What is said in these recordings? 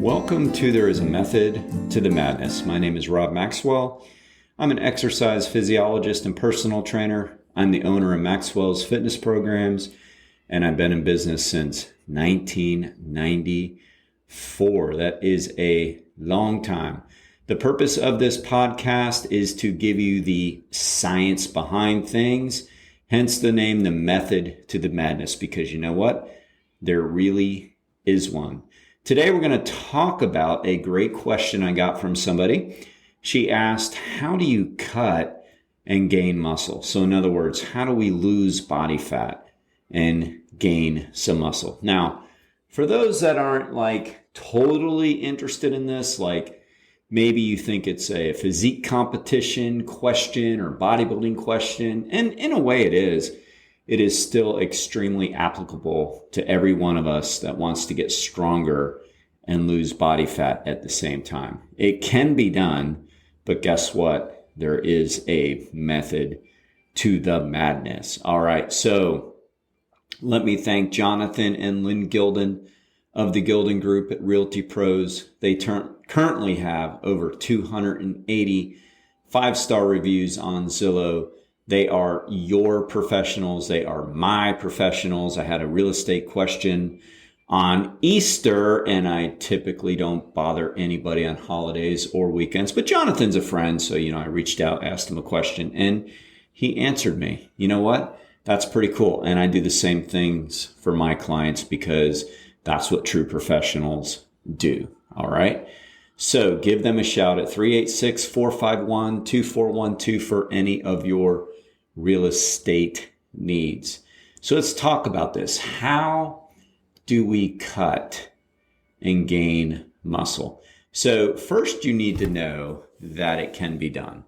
Welcome to There is a Method to the Madness. My name is Rob Maxwell. I'm an exercise physiologist and personal trainer. I'm the owner of Maxwell's fitness programs, and I've been in business since 1994. That is a long time. The purpose of this podcast is to give you the science behind things, hence the name, The Method to the Madness, because you know what? There really is one. Today, we're going to talk about a great question I got from somebody. She asked, how do you cut and gain muscle? So in other words, how do we lose body fat and gain some muscle? Now, for those that aren't totally interested in this, maybe you think it's a physique competition question or bodybuilding question, and in a way it is still extremely applicable to every one of us that wants to get stronger and lose body fat at the same time. It can be done, but guess what? There is a method to the madness. All right, so let me thank Jonathan and Lynn Gilden of the Gilden Group at Realty Pros. They currently have over 280 five-star reviews on Zillow. They are your professionals. They are my professionals. I had a real estate question on Easter, and I typically don't bother anybody on holidays or weekends. But Jonathan's a friend, so, I reached out, asked him a question, and he answered me. You know what? That's pretty cool. And I do the same things for my clients because that's what true professionals do. All right? So give them a shout at 386-451-2412 for any of your real estate needs. So let's talk about this. How do we cut and gain muscle? So first you need to know that it can be done.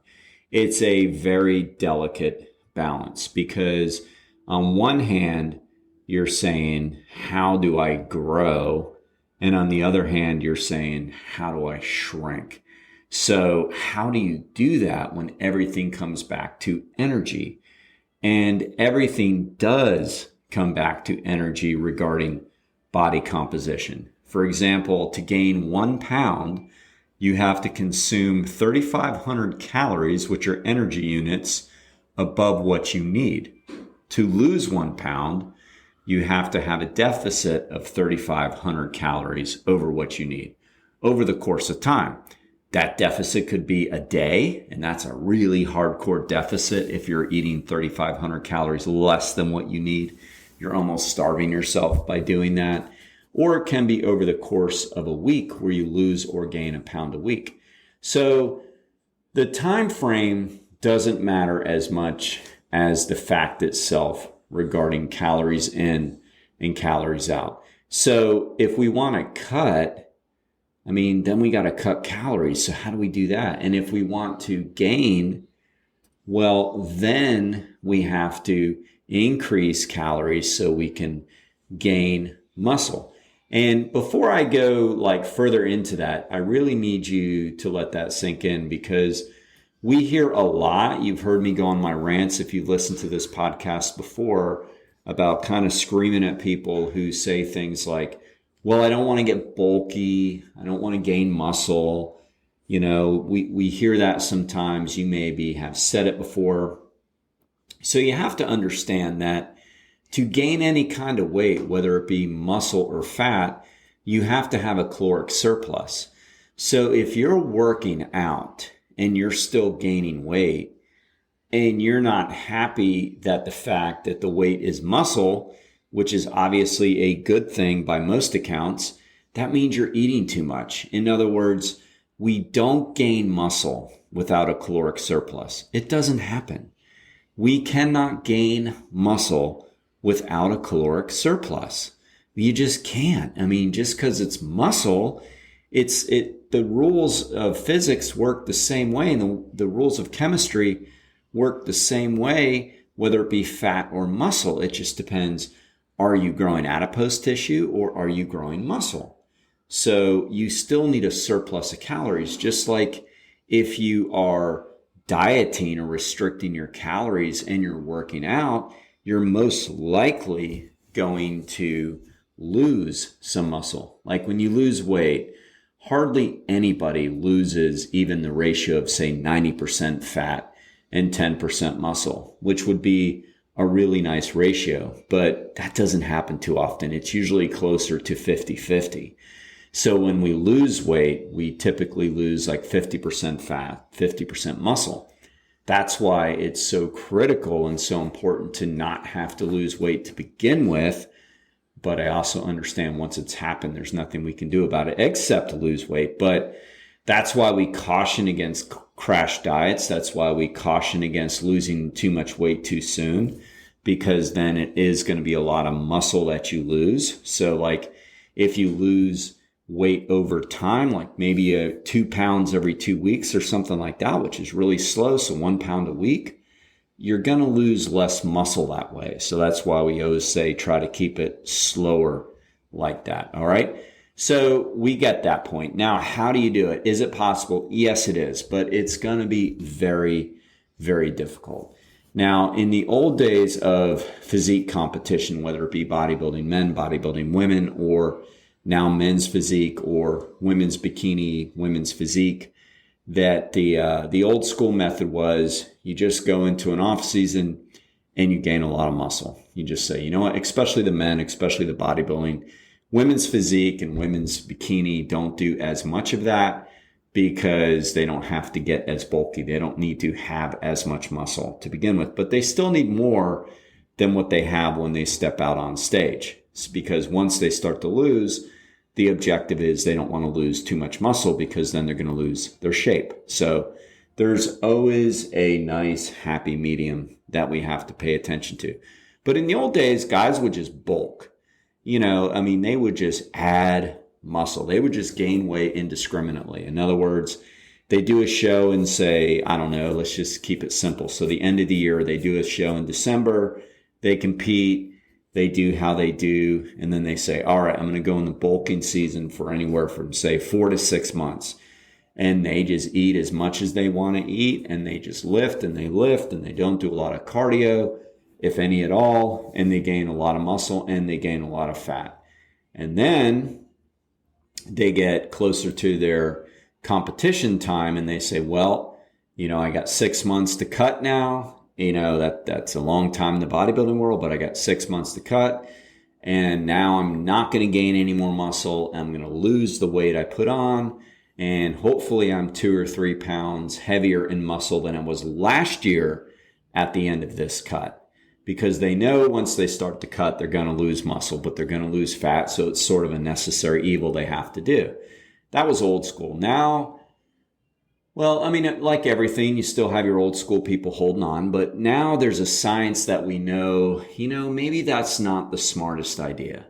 It's a very delicate balance because on one hand, you're saying, how do I grow? And on the other hand, you're saying, how do I shrink? So how do you do that when everything comes back to energy? And everything does come back to energy regarding body composition. For example, to gain 1 pound, you have to consume 3,500 calories, which are energy units, above what you need. To lose 1 pound, you have to have a deficit of 3,500 calories over what you need over the course of time. That deficit could be a day, and that's a really hardcore deficit. If you're eating 3,500 calories less than what you need, you're almost starving yourself by doing that. Or it can be over the course of a week where you lose or gain a pound a week. So the time frame doesn't matter as much as the fact itself regarding calories in and calories out. So if we want to cut, then we got to cut calories. So how do we do that? And if we want to gain, well, then we have to increase calories so we can gain muscle. And before I go further into that, I really need you to let that sink in because we hear a lot. You've heard me go on my rants if you've listened to this podcast before about kind of screaming at people who say things like, well, I don't want to get bulky. I don't want to gain muscle. We hear that sometimes. You maybe have said it before. So you have to understand that to gain any kind of weight, whether it be muscle or fat, you have to have a caloric surplus. So if you're working out and you're still gaining weight and you're not happy that the fact that the weight is muscle, which is obviously a good thing by most accounts, that means you're eating too much. In other words, we don't gain muscle without a caloric surplus. It doesn't happen. We cannot gain muscle without a caloric surplus. You just can't. Just because it's muscle, the rules of physics work the same way, and the rules of chemistry work the same way, whether it be fat or muscle. It just depends. Are you growing adipose tissue or are you growing muscle? So you still need a surplus of calories, just like if you are dieting or restricting your calories and you're working out, you're most likely going to lose some muscle. Like when you lose weight, hardly anybody loses even the ratio of, say, 90% fat and 10% muscle, which would be a really nice ratio. But that doesn't happen too often. It's usually closer to 50-50. So when we lose weight, we typically lose like 50% fat, 50% muscle. That's why it's so critical and so important to not have to lose weight to begin with. But I also understand once it's happened, there's nothing we can do about it except to lose weight. But that's why we caution against crash diets. That's why we caution against losing too much weight too soon, because then it is going to be a lot of muscle that you lose. So like if you lose weight over time, like maybe 2 pounds every 2 weeks or something like that, which is really slow, so 1 pound a week, you're going to lose less muscle that way. So that's why we always say try to keep it slower like that. All right. So we get that point. Now, how do you do it? Is it possible? Yes, it is, but it's going to be very, very difficult. Now, in the old days of physique competition, whether it be bodybuilding men, bodybuilding women, or now men's physique or women's bikini, women's physique, that the old school method was you just go into an off season and you gain a lot of muscle. You just say, you know what, especially the men, especially the bodybuilding, women's physique and women's bikini don't do as much of that because they don't have to get as bulky. They don't need to have as much muscle to begin with, but they still need more than what they have when they step out on stage. It's because once they start to lose, the objective is they don't want to lose too much muscle because then they're going to lose their shape. So there's always a nice happy medium that we have to pay attention to. But in the old days, guys would just bulk. They would just add muscle. They would just gain weight indiscriminately. In other words, they do a show and say, I don't know, let's just keep it simple. So the end of the year, they do a show in December, they compete, they do how they do, and then they say, all right, I'm going to go in the bulking season for anywhere from, say, 4 to 6 months. And they just eat as much as they want to eat, and they just lift, and they don't do a lot of cardio, if any at all, and they gain a lot of muscle, and they gain a lot of fat. And then they get closer to their competition time, and they say, well, I got 6 months to cut now. That's a long time in the bodybuilding world, but I got 6 months to cut. And now I'm not going to gain any more muscle. I'm going to lose the weight I put on. And hopefully I'm 2 or 3 pounds heavier in muscle than I was last year at the end of this cut. Because they know once they start to cut, they're going to lose muscle, but they're going to lose fat. So it's sort of a necessary evil they have to do. That was old school. Now, like everything, you still have your old school people holding on, but now there's a science that we know, maybe that's not the smartest idea.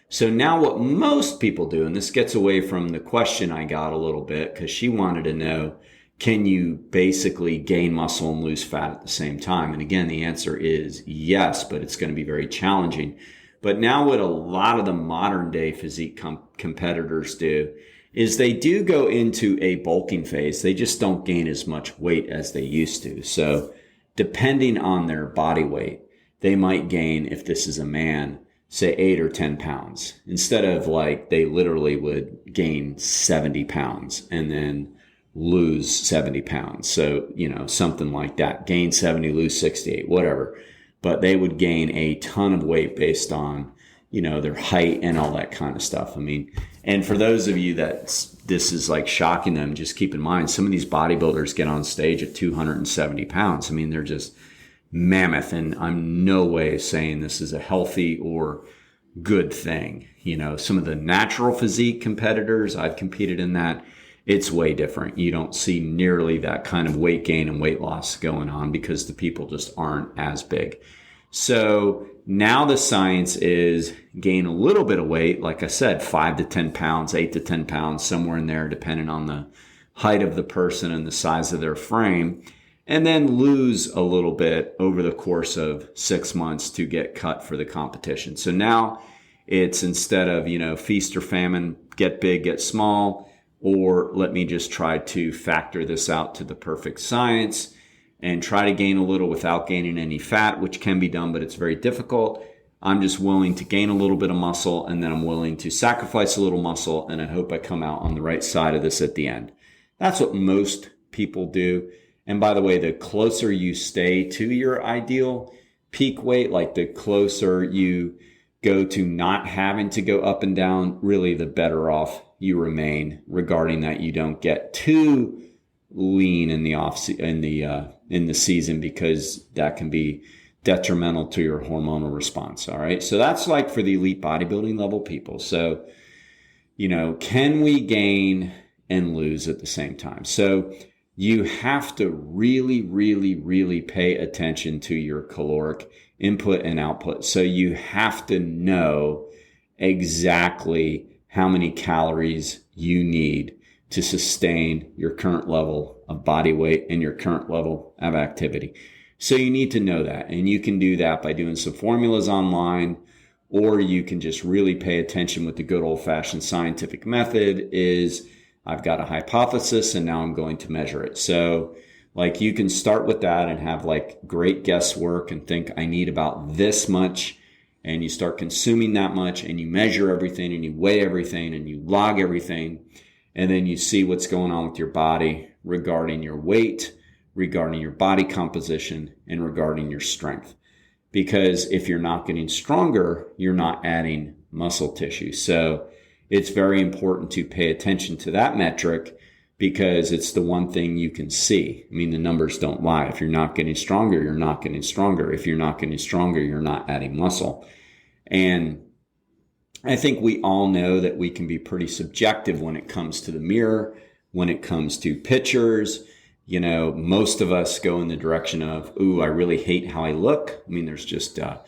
So now what most people do, and this gets away from the question I got a little bit, because she wanted to know, can you basically gain muscle and lose fat at the same time? And again, the answer is yes, but it's going to be very challenging. But now what a lot of the modern day physique competitors do is they do go into a bulking phase. They just don't gain as much weight as they used to. So depending on their body weight, they might gain, if this is a man, say 8 or 10 pounds. Instead of they literally would gain 70 pounds and then lose 70 pounds. So, something like that. Gain 70, lose 68, whatever. But they would gain a ton of weight based on, their height and all that kind of stuff. And for those of you that this is shocking them, just keep in mind, some of these bodybuilders get on stage at 270 pounds. They're just mammoth. And I'm no way saying this is a healthy or good thing. Some of the natural physique competitors, I've competed in that. It's way different. You don't see nearly that kind of weight gain and weight loss going on because the people just aren't as big. So now the science is gain a little bit of weight, like I said, 5 to 10 pounds, 8 to 10 pounds, somewhere in there, depending on the height of the person and the size of their frame, and then lose a little bit over the course of 6 months to get cut for the competition. So now it's instead of, feast or famine, get big, get small, or let me just try to factor this out to the perfect science and try to gain a little without gaining any fat, which can be done, but it's very difficult. I'm just willing to gain a little bit of muscle, and then I'm willing to sacrifice a little muscle, and I hope I come out on the right side of this at the end. That's what most people do. And by the way, the closer you stay to your ideal peak weight, like the closer you go to not having to go up and down, really the better off you remain regarding that you don't get too lean in the season, because that can be detrimental to your hormonal response. All right. So that's like for the elite bodybuilding level people. So, can we gain and lose at the same time? So you have to really, really, really pay attention to your caloric input and output. So you have to know exactly how many calories you need to sustain your current level of body weight and your current level of activity. So you need to know that. And you can do that by doing some formulas online, or you can just really pay attention with the good old-fashioned scientific method is I've got a hypothesis and now I'm going to measure it. So like you can start with that and have like great guesswork and think I need about this much, and you start consuming that much and you measure everything and you weigh everything and you log everything, and then you see what's going on with your body regarding your weight, regarding your body composition, and regarding your strength. Because if you're not getting stronger, you're not adding muscle tissue. So it's very important to pay attention to that metric, because it's the one thing you can see. I mean, the numbers don't lie. If you're not getting stronger, you're not getting stronger. If you're not getting stronger, you're not adding muscle. And I think we all know that we can be pretty subjective when it comes to the mirror, when it comes to pictures. Most of us go in the direction of, ooh, I really hate how I look. I mean, there's just, the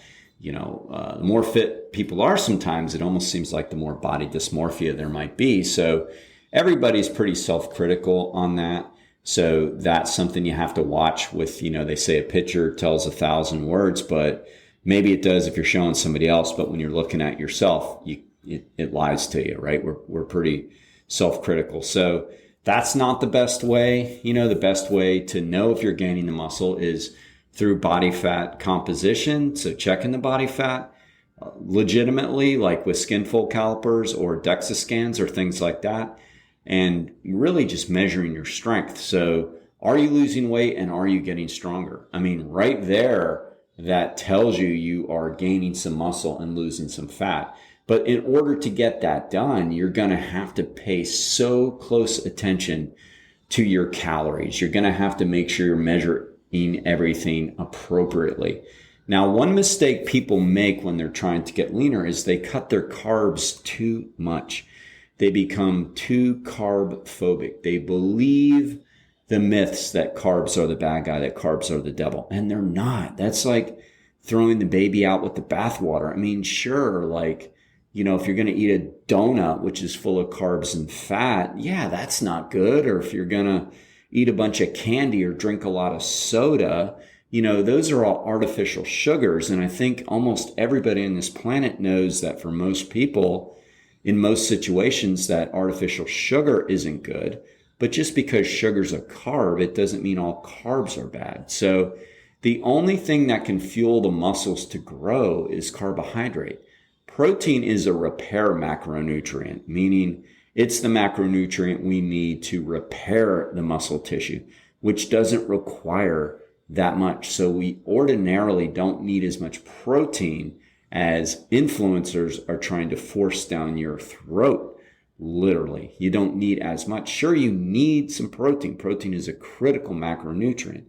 more fit people are sometimes, it almost seems like the more body dysmorphia there might be. So everybody's pretty self-critical on that. So that's something you have to watch with, they say a picture tells 1,000 words, but maybe it does if you're showing somebody else. But when you're looking at yourself, it lies to you, right? We're pretty self-critical. So that's not the best way. The best way to know if you're gaining the muscle is through body fat composition. So checking the body fat legitimately, like with skin fold calipers or DEXA scans or things like that. And really just measuring your strength. So are you losing weight and are you getting stronger? I mean, right there, that tells you are gaining some muscle and losing some fat. But in order to get that done, you're going to have to pay so close attention to your calories. You're going to have to make sure you're measuring everything appropriately. Now, one mistake people make when they're trying to get leaner is they cut their carbs too much. They become too carb phobic. They believe the myths that carbs are the bad guy, that carbs are the devil. And they're not. That's like throwing the baby out with the bathwater. I mean, sure, if you're going to eat a donut, which is full of carbs and fat, yeah, that's not good. Or if you're going to eat a bunch of candy or drink a lot of soda, those are all artificial sugars. And I think almost everybody on this planet knows that for most people, in most situations, that artificial sugar isn't good. But just because sugar's a carb, it doesn't mean all carbs are bad. So the only thing that can fuel the muscles to grow is carbohydrate. Protein is a repair macronutrient, meaning it's the macronutrient we need to repair the muscle tissue, which doesn't require that much. So we ordinarily don't need as much protein as influencers are trying to force down your throat. Literally, you don't need as much. Sure, you need some protein. Protein is a critical macronutrient.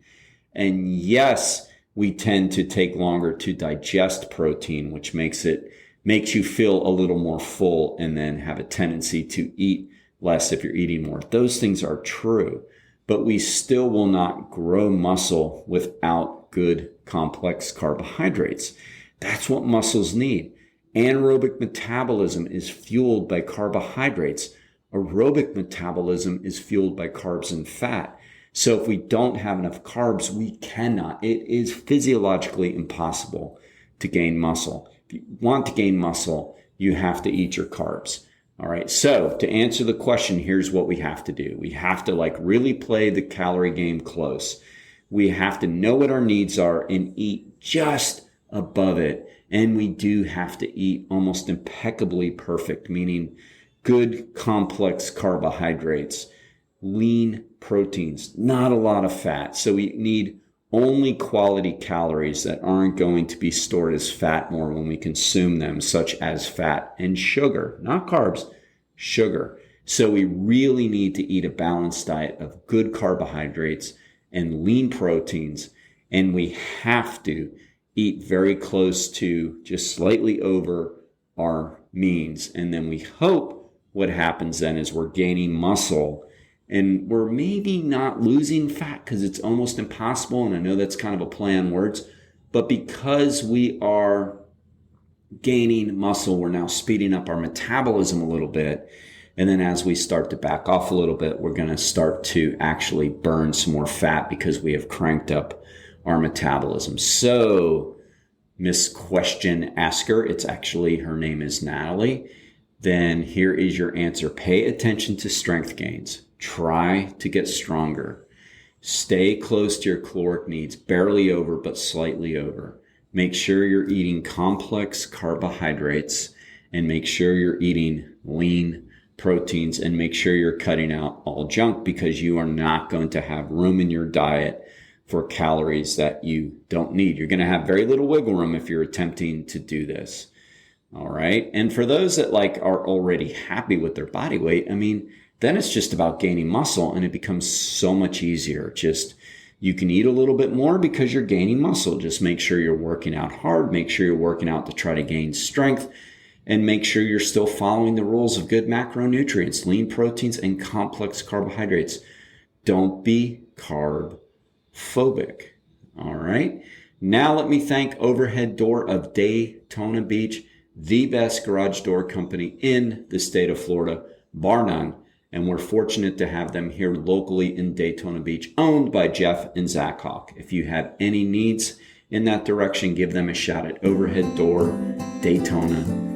And yes, we tend to take longer to digest protein, which makes you feel a little more full and then have a tendency to eat less if you're eating more. Those things are true, but we still will not grow muscle without good complex carbohydrates. That's what muscles need. Anaerobic metabolism is fueled by carbohydrates. Aerobic metabolism is fueled by carbs and fat. So if we don't have enough carbs, we cannot. It is physiologically impossible to gain muscle. If you want to gain muscle, you have to eat your carbs. All right. So to answer the question, here's what we have to do. We have to really play the calorie game close. We have to know what our needs are and eat just above it. And we do have to eat almost impeccably perfect, meaning good complex carbohydrates, lean proteins, not a lot of fat. So we need only quality calories that aren't going to be stored as fat more when we consume them, such as fat and sugar, not carbs, sugar. So we really need to eat a balanced diet of good carbohydrates and lean proteins. And we have to eat very close to just slightly over our means. And then we hope what happens then is we're gaining muscle and we're maybe not losing fat because it's almost impossible. And I know that's kind of a play on words, but because we are gaining muscle, we're now speeding up our metabolism a little bit. And then as we start to back off a little bit, we're going to start to actually burn some more fat because we have cranked up our metabolism. So, Miss Question Asker, it's actually, her name is Natalie. Then here is your answer. Pay attention to strength gains. Try to get stronger. Stay close to your caloric needs, barely over, but slightly over. Make sure you're eating complex carbohydrates and make sure you're eating lean proteins and make sure you're cutting out all junk because you are not going to have room in your diet for calories that you don't need. You're going to have very little wiggle room if you're attempting to do this. All right. And for those that are already happy with their body weight, then it's just about gaining muscle and it becomes so much easier. You can eat a little bit more because you're gaining muscle. Just make sure you're working out hard. Make sure you're working out to try to gain strength and make sure you're still following the rules of good macronutrients, lean proteins, and complex carbohydrates. Don't be carb phobic. All right. Now let me thank Overhead Door of Daytona Beach, the best garage door company in the state of Florida, bar none. And we're fortunate to have them here locally in Daytona Beach, owned by Jeff and Zach Hawk. If you have any needs in that direction, give them a shout at Overhead Door Daytona